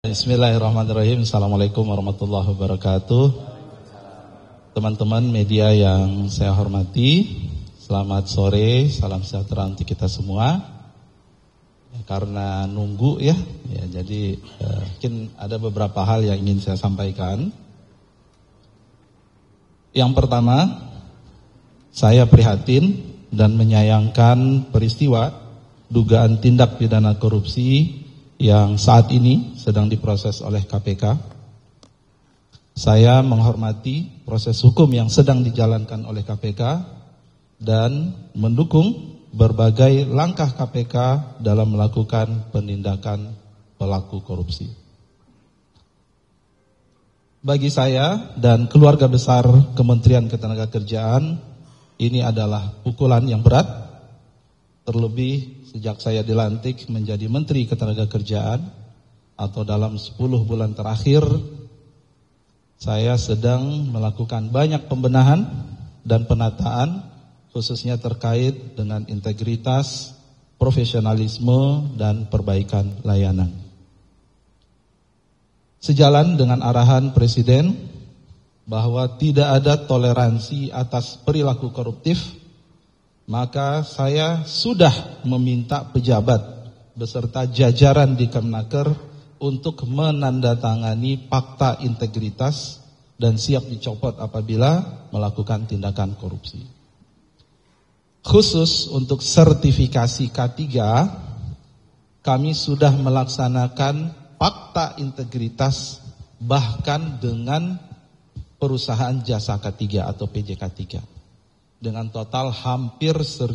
Bismillahirrahmanirrahim. Assalamualaikum warahmatullahi wabarakatuh. Teman-teman media yang saya hormati, selamat sore, salam sejahtera untuk kita semua. Karena nunggu ya jadi mungkin ada beberapa hal yang ingin saya sampaikan. Yang pertama, saya prihatin dan menyayangkan peristiwa dugaan tindak pidana korupsi yang saat ini sedang diproses oleh KPK. Saya menghormati proses hukum yang sedang dijalankan oleh KPK dan mendukung berbagai langkah KPK dalam melakukan penindakan pelaku korupsi. Bagi saya dan keluarga besar Kementerian Ketenagakerjaan, ini adalah pukulan yang berat, terlebih sejak saya dilantik menjadi Menteri Ketenagakerjaan atau dalam 10 bulan terakhir, saya sedang melakukan banyak pembenahan dan penataan, khususnya terkait dengan integritas, profesionalisme, dan perbaikan layanan. Sejalan dengan arahan Presiden bahwa tidak ada toleransi atas perilaku koruptif, maka saya sudah meminta pejabat beserta jajaran di Kemnaker untuk menandatangani fakta integritas dan siap dicopot apabila melakukan tindakan korupsi. Khusus untuk sertifikasi K3, kami sudah melaksanakan fakta integritas bahkan dengan perusahaan jasa K3 atau PJK3. Dengan total hampir 1.000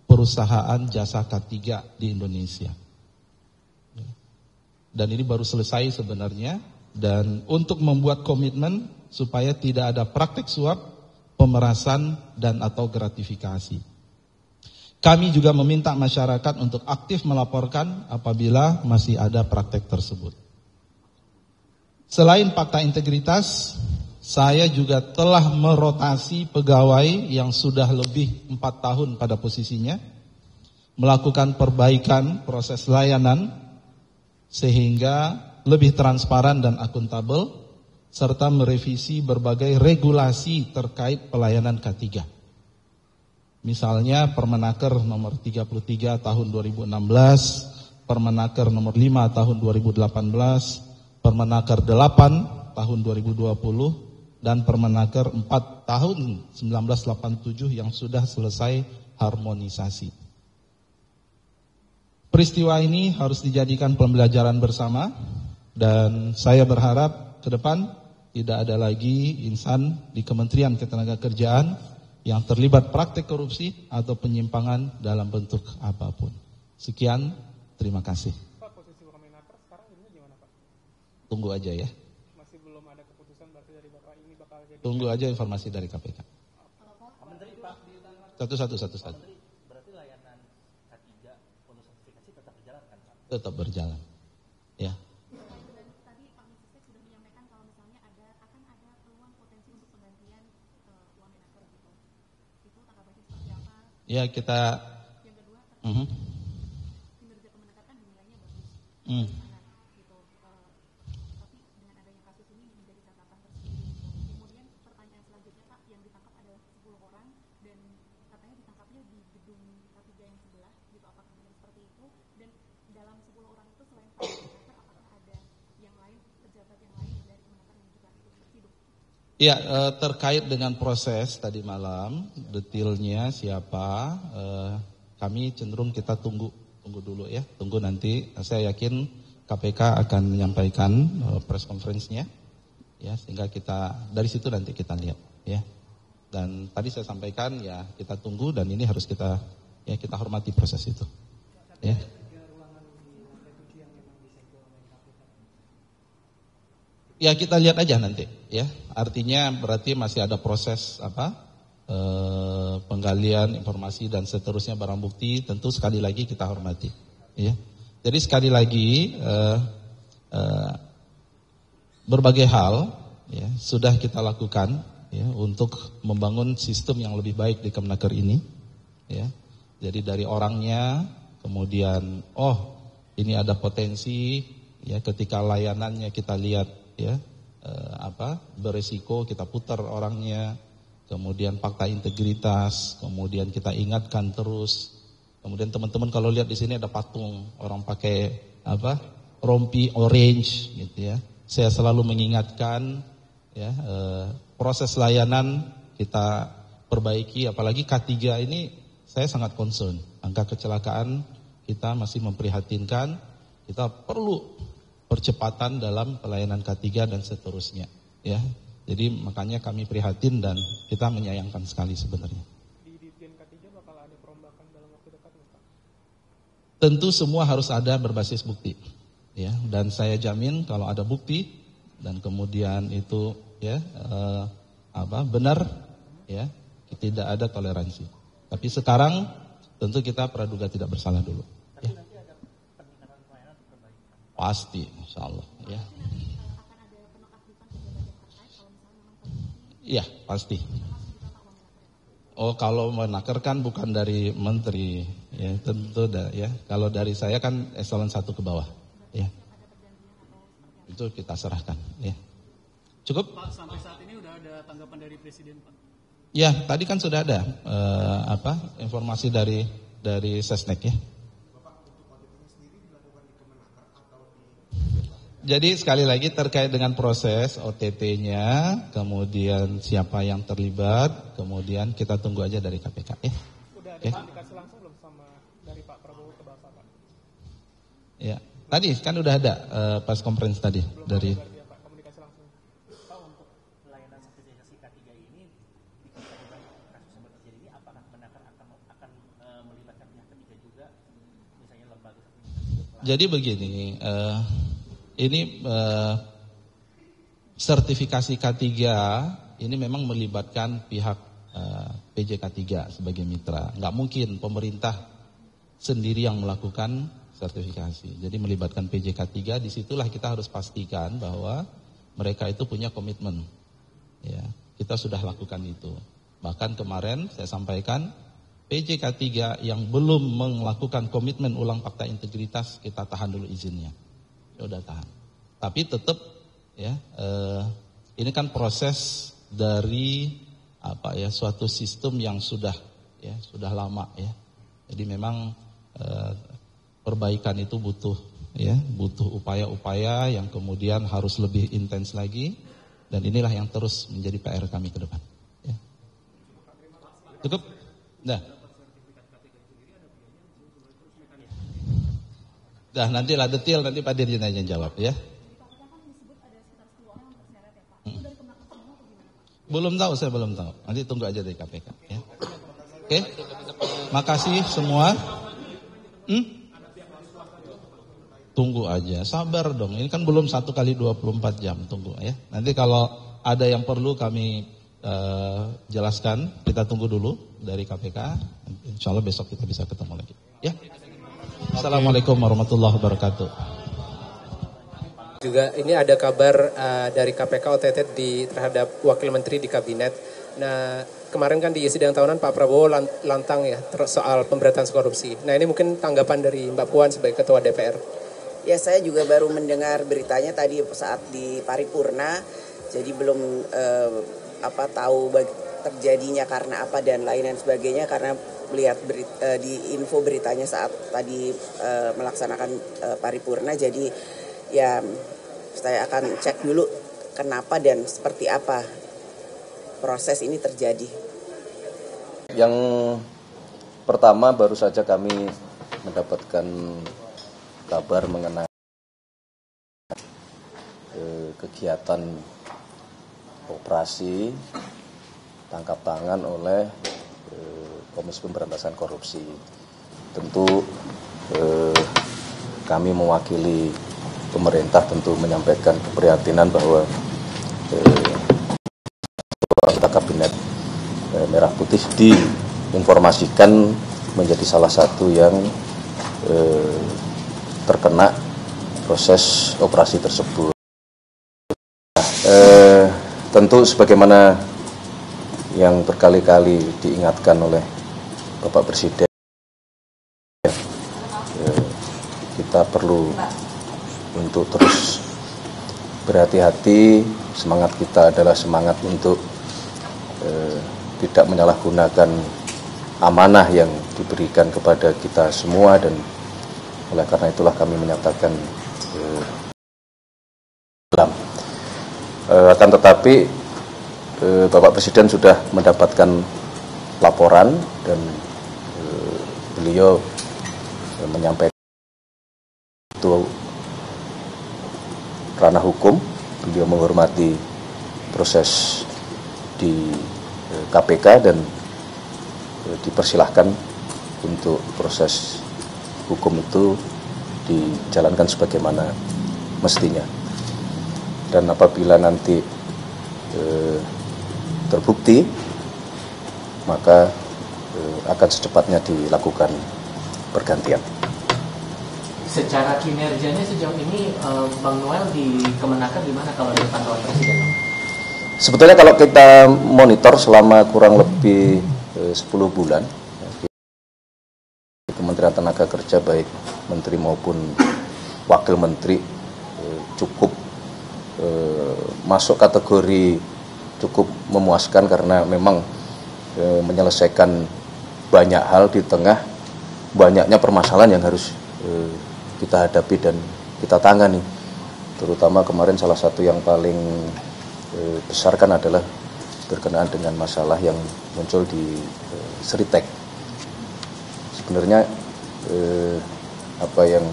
perusahaan jasa K3 di Indonesia. Dan ini baru selesai sebenarnya. Dan untuk membuat komitmen supaya tidak ada praktik suap, pemerasan, dan atau gratifikasi. Kami juga meminta masyarakat untuk aktif melaporkan apabila masih ada praktik tersebut. Selain fakta integritas, saya juga telah merotasi pegawai yang sudah lebih 4 tahun pada posisinya, melakukan perbaikan proses layanan sehingga lebih transparan dan akuntabel, serta merevisi berbagai regulasi terkait pelayanan K3. Misalnya Permenaker nomor 33 tahun 2016, Permenaker nomor 5 tahun 2018, Permenaker 8 tahun 2020, dan Permenaker 4 tahun 1987 yang sudah selesai harmonisasi. Peristiwa ini harus dijadikan pembelajaran bersama, dan saya berharap ke depan tidak ada lagi insan di Kementerian Ketenagakerjaan yang terlibat praktik korupsi atau penyimpangan dalam bentuk apapun. Sekian, terima kasih. Pak, posisi Permenaker sekarang ini gimana, Pak? Tunggu aja ya. Tunggu aja informasi dari KPK. Menteri Pak, Satu. Menteri, berarti layanan K3 untuk sertifikasi tetap berjalan kan Pak? Tetap berjalan. Ya. Tadi Pak Mensesnek sudah menyampaikan kalau misalnya akan ada peluang potensi untuk penggantian Wamenaker gitu. Itu tanggapannya seperti apa? Ya kita. Yang kedua, kinerja Kemenaker kan dinilainya bagus. Ya, terkait dengan proses tadi malam, detailnya siapa, kami cenderung kita tunggu dulu ya, tunggu nanti. Saya yakin KPK akan menyampaikan press conference-nya, ya, sehingga kita dari situ nanti kita lihat, ya. Dan tadi saya sampaikan ya kita tunggu dan ini harus kita hormati proses itu, ya. Ya kita lihat aja nanti ya. Artinya berarti masih ada proses penggalian informasi dan seterusnya barang bukti, tentu sekali lagi kita hormati ya. Jadi sekali lagi berbagai hal ya sudah kita lakukan ya untuk membangun sistem yang lebih baik di Kemnaker ini ya. Jadi dari orangnya, kemudian ini ada potensi ya ketika layanannya kita lihat ya beresiko, kita putar orangnya, kemudian fakta integritas, kemudian kita ingatkan terus. Kemudian teman-teman kalau lihat di sini ada patung orang pakai rompi orange gitu ya. Saya selalu mengingatkan ya proses layanan kita perbaiki, apalagi K3 ini saya sangat concern. Angka kecelakaan kita masih memprihatinkan. Kita perlu percepatan dalam pelayanan K3 dan seterusnya ya. Jadi makanya kami prihatin dan kita menyayangkan sekali sebenarnya. Di Ditjen K3 bakal ada perombakan dalam waktu dekat nih, Pak? Tentu semua harus ada berbasis bukti ya, dan saya jamin kalau ada bukti dan kemudian itu ya benar ya, tidak ada toleransi. Tapi sekarang tentu kita praduga tidak bersalah dulu. Tapi Ya. nanti ada peningkatan pelayanan atau perbaikan? Pasti, insya Allah ya. akan ada penonaktifan pejabat yang terkait kalau misalnya memang terbukti Iya pasti. termasuk juga Pak uang menaker. Oh kalau menaker kan bukan dari menteri ya, tentu ya. Kalau dari saya kan eselon 1 ke bawah ya. Itu kita serahkan ya. Cukup? Pak, sampai saat ini udah ada tanggapan dari Presiden, Pak? Ya, tadi kan sudah ada informasi dari Sesnek ya. Jadi sekali lagi terkait dengan proses OTT-nya, kemudian siapa yang terlibat, kemudian kita tunggu aja dari KPK ya. Udah ada Ya. komunikasi langsung belum sama dari Pak Prabowo ke Bapak, Pak? Ya, tadi kan udah ada pas conference tadi dari. Berarti ya, Pak, komunikasi langsung. Pak, untuk Pelayanan sertifikasi K3 ini di kasus yang terjadi ini apakah Menaker akan melibatkan pihak ketiga juga, misalnya lembaga sertifikasi? Jadi begini, ini sertifikasi K3 ini memang melibatkan pihak PJK3 sebagai mitra. Nggak mungkin pemerintah sendiri yang melakukan sertifikasi. Jadi melibatkan PJK3, disitulah kita harus pastikan bahwa mereka itu punya komitmen. Ya, kita sudah lakukan itu. Bahkan kemarin saya sampaikan PJK3 yang belum melakukan komitmen ulang fakta integritas, kita tahan dulu izinnya. Sudah tahan. Tapi tetap ya ini kan proses dari suatu sistem yang sudah lama ya. Jadi memang perbaikan itu butuh upaya-upaya yang kemudian harus lebih intens lagi, dan inilah yang terus menjadi PR kami ke depan. Ya. Cukup? Dah nantilah detail nanti Pak Dirjen aja jawab ya. Belum tahu, saya belum tahu. Nanti tunggu aja dari KPK ya. Oke. Makasih semua. Tunggu aja, sabar dong. Ini kan belum 1 kali 24 jam, tunggu ya. Nanti kalau ada yang perlu kami jelaskan, kita tunggu dulu dari KPK. Insya Allah besok kita bisa ketemu lagi. Ya. Assalamualaikum warahmatullahi wabarakatuh. Juga ini ada kabar dari KPK OTT terhadap Wakil Menteri di Kabinet. Nah, kemarin kan di sidang tahunan Pak Prabowo lantang ya soal pemberantasan korupsi. Nah, ini mungkin tanggapan dari Mbak Puan sebagai Ketua DPR. Ya, saya juga baru mendengar beritanya tadi saat di paripurna. Jadi belum tahu terjadinya karena apa dan lain sebagainya, karena melihat di info beritanya saat tadi melaksanakan paripurna. Jadi ya saya akan cek dulu kenapa dan seperti apa proses ini terjadi. Yang pertama, baru saja kami mendapatkan kabar mengenai kegiatan operasi tangkap tangan oleh Komisi Pemberantasan Korupsi. Tentu kami mewakili pemerintah tentu menyampaikan keprihatinan bahwa anggota Kabinet Merah Putih diinformasikan menjadi salah satu yang terkena proses operasi tersebut. Tentu sebagaimana yang berkali-kali diingatkan oleh Bapak Presiden, kita perlu untuk terus berhati-hati. Semangat kita adalah semangat untuk tidak menyalahgunakan amanah yang diberikan kepada kita semua, dan oleh karena itulah kami menyatakan akan tetapi Bapak Presiden sudah mendapatkan laporan dan beliau menyampaikan itu ranah hukum. Beliau menghormati proses di KPK dan dipersilahkan untuk proses hukum itu dijalankan sebagaimana mestinya. Dan apabila nanti terbukti, maka akan secepatnya dilakukan pergantian. Secara kinerjanya sejauh ini Bang Noel di Kemenaker gimana kalau dari pantauan Presiden? Sebetulnya kalau kita monitor selama kurang lebih 10 bulan di Kementerian Tenaga Kerja, baik Menteri maupun Wakil Menteri cukup masuk kategori cukup memuaskan, karena memang menyelesaikan banyak hal di tengah banyaknya permasalahan yang harus kita hadapi dan kita tangani. Terutama kemarin salah satu yang paling besar kan adalah berkenaan dengan masalah yang muncul di Seritek. Sebenarnya apa yang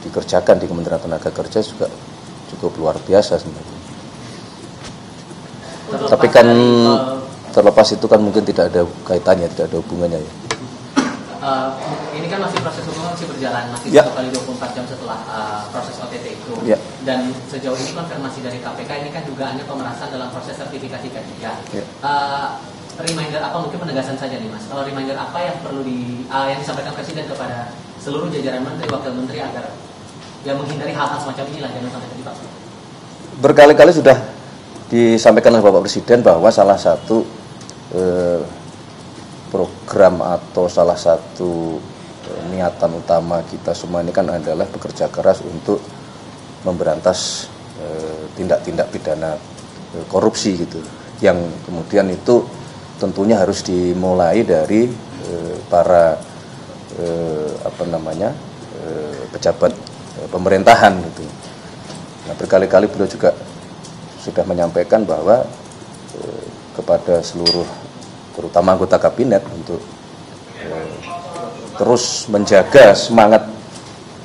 dikerjakan di Kementerian Tenaga Kerja juga cukup luar biasa sebenarnya. Tapi kan terlepas itu kan mungkin tidak ada kaitannya, tidak ada hubungannya ya. Ini kan masih proses hukum masih berjalan, masih Ya. 1x24 jam setelah proses OTT itu. Ya. Dan sejauh ini konfirmasi dari KPK ini kan dugaannya pemerasan dalam proses sertifikasi K3. Ya. Reminder apa, mungkin penegasan saja nih Mas. Kalau reminder apa yang perlu yang disampaikan Presiden kepada seluruh jajaran Menteri, Wakil Menteri agar menghindari hal-hal semacam inilah, jangan sampai terjebak. Berkali-kali sudah disampaikan oleh Bapak Presiden bahwa salah satu program atau salah satu niatan utama kita semua ini kan adalah bekerja keras untuk memberantas tindak-tindak pidana korupsi gitu, yang kemudian itu tentunya harus dimulai dari para pejabat pemerintahan gitu. Nah, berkali-kali beliau juga sudah menyampaikan bahwa kepada seluruh terutama anggota kabinet untuk terus menjaga semangat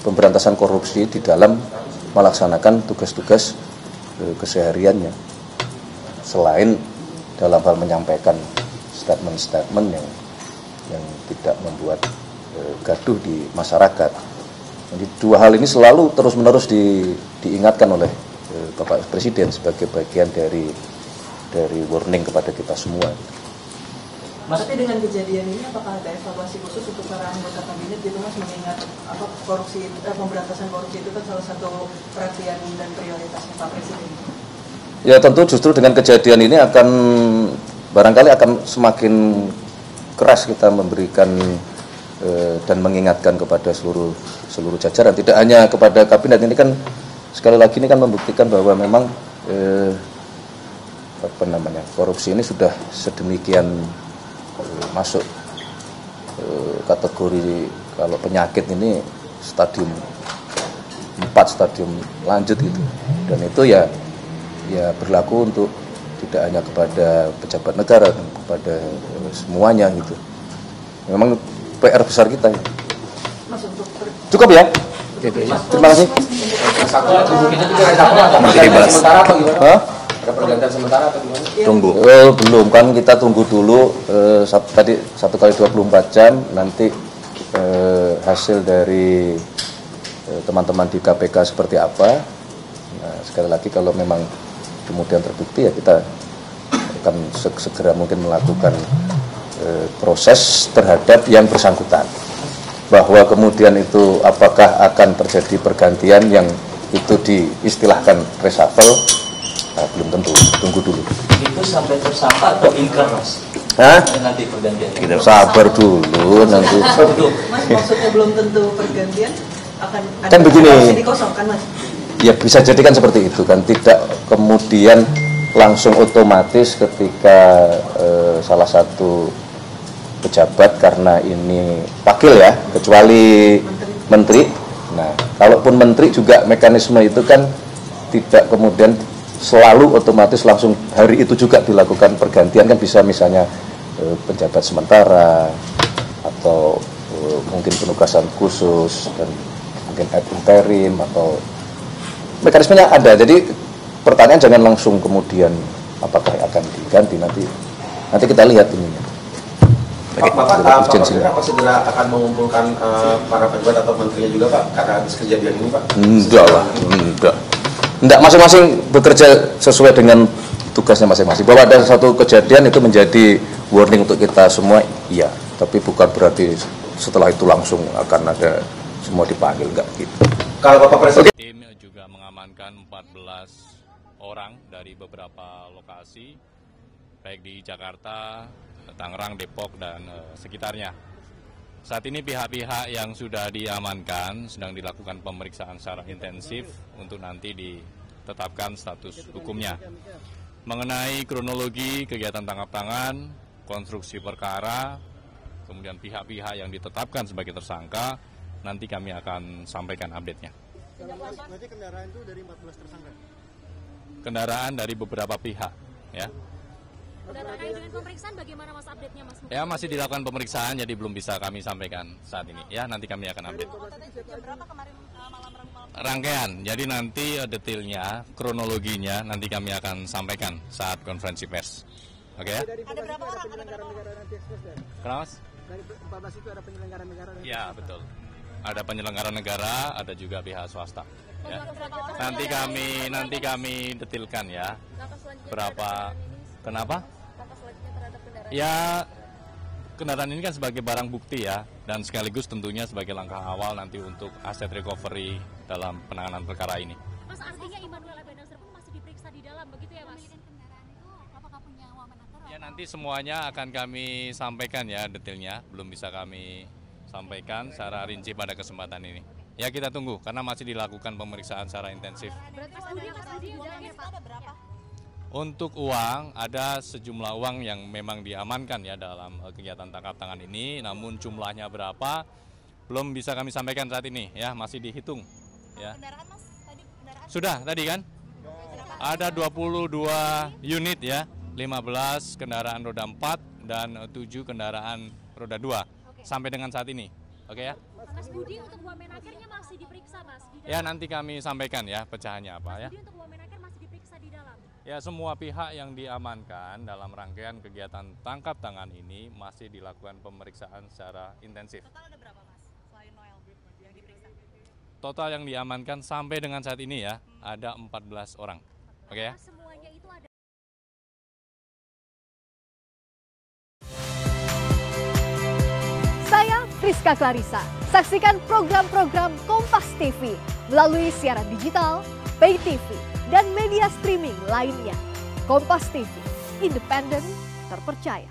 pemberantasan korupsi di dalam melaksanakan tugas-tugas kesehariannya, selain dalam hal menyampaikan statement-statement yang tidak membuat gaduh di masyarakat. Jadi dua hal ini selalu terus-menerus diingatkan oleh Bapak Presiden sebagai bagian dari warning kepada kita semua. Maksudnya dengan kejadian ini apakah ada evaluasi khusus untuk para anggota kabinet gitu Mas, mengingat korupsi pemberantasan korupsi itu kan salah satu perhatian dan prioritasnya Pak Presiden? Ya tentu justru dengan kejadian ini barangkali akan semakin keras kita memberikan dan mengingatkan kepada seluruh jajaran, tidak hanya kepada kabinet. Ini kan sekali lagi ini kan membuktikan bahwa memang korupsi ini sudah sedemikian masuk kategori, kalau penyakit ini stadium 4, stadium lanjut gitu. Dan itu ya berlaku untuk tidak hanya kepada pejabat negara, kepada semuanya gitu. Memang PR besar kita ya. Cukup ya? Terima kasih. Ada pergantian sementara atau gimana? Tunggu. Belum, kan kita tunggu dulu tadi 1x24 jam nanti hasil dari teman-teman di KPK seperti apa. Nah, sekali lagi kalau memang kemudian terbukti ya kita akan segera mungkin melakukan proses terhadap yang bersangkutan. Bahwa kemudian itu apakah akan terjadi pergantian yang itu diistilahkan reshuffle, belum tentu, tunggu dulu. Itu sampai tersangka atau ingkrah Mas? Hah? Nanti pergantian. Kita sabar dulu nanti. Mas, maksudnya belum tentu pergantian, akan Kan begini. kursi dikosongkan, Mas? Ya bisa jadi kan seperti itu kan, tidak kemudian langsung otomatis ketika salah satu pejabat, karena ini wakil ya, kecuali menteri. Nah, kalaupun menteri juga mekanisme itu kan tidak kemudian selalu otomatis langsung hari itu juga dilakukan pergantian, kan bisa misalnya penjabat sementara atau mungkin penugasan khusus dan mungkin ad interim atau mekanismenya ada. Jadi pertanyaan jangan langsung kemudian apakah akan diganti, nanti kita lihat ini. Bapak segera akan mengumpulkan para pejabat atau menterinya juga Pak karena kejadian ini Pak? Enggak lah, enggak, masing-masing bekerja sesuai dengan tugasnya masing-masing. Bahwa ada satu kejadian itu menjadi warning untuk kita semua, iya. Tapi bukan berarti setelah itu langsung akan ada semua dipanggil, enggak gitu. Kalau Bapak Presiden tim juga mengamankan 14 orang dari beberapa lokasi, baik di Jakarta, Tangerang, Depok, dan sekitarnya. Saat ini pihak-pihak yang sudah diamankan sedang dilakukan pemeriksaan secara intensif untuk nanti ditetapkan status hukumnya. Mengenai kronologi kegiatan tangkap tangan, konstruksi perkara, kemudian pihak-pihak yang ditetapkan sebagai tersangka, nanti kami akan sampaikan update-nya. Berarti kendaraan itu dari 14 tersangka? Kendaraan dari beberapa pihak, ya. Terkait dengan pemeriksaan bagaimana Mas update-nya Mas? Ya masih dilakukan pemeriksaan, jadi belum bisa kami sampaikan saat ini. Ya nanti kami akan update. Rangkaian, jadi nanti detailnya, kronologinya nanti kami akan sampaikan saat konferensi pers. Oke ya? Ada berapa orang? Kenapa Mas? Dari 14 itu ada penyelenggara negara? Ya betul. Ada penyelenggara negara, ada juga pihak swasta. Ya. Nanti kami detailkan ya. Berapa? Kenapa? Ya, kendaraan ini kan sebagai barang bukti ya, dan sekaligus tentunya sebagai langkah awal nanti untuk aset recovery dalam penanganan perkara ini. Mas, artinya Immanuel Ebenezer pun masih diperiksa di dalam, begitu ya Mas? Kendaraan itu apakah punya wamenaker? Ya nanti semuanya akan kami sampaikan ya detailnya, belum bisa kami sampaikan secara rinci pada kesempatan ini. Ya kita tunggu, karena masih dilakukan pemeriksaan secara intensif. Berarti uangnya ada berapa? Untuk uang, ada sejumlah uang yang memang diamankan ya dalam kegiatan tangkap tangan ini, namun jumlahnya berapa belum bisa kami sampaikan saat ini ya, masih dihitung ya. Kendaraan Mas, kendaraan? Sudah tadi kan? Ada 22 unit ya, 15 kendaraan roda 4 dan 7 kendaraan roda 2 sampai dengan saat ini. Oke ya? Mas Budi, untuk wamenakernya masih diperiksa Mas? Ya nanti kami sampaikan ya pecahannya apa ya. Mas Budi, untuk wamenaker masih diperiksa di dalam? Ya semua pihak yang diamankan dalam rangkaian kegiatan tangkap tangan ini masih dilakukan pemeriksaan secara intensif. Total ada berapa Mas, selain Noel yang diperiksa? Total yang diamankan sampai dengan saat ini ya, ada 14 orang. Oke ya? Semuanya itu ada. Saya Friska Clarissa. Saksikan program-program Kompas TV melalui siaran digital, pay TV, dan media streaming lainnya. Kompas TV, independen, terpercaya.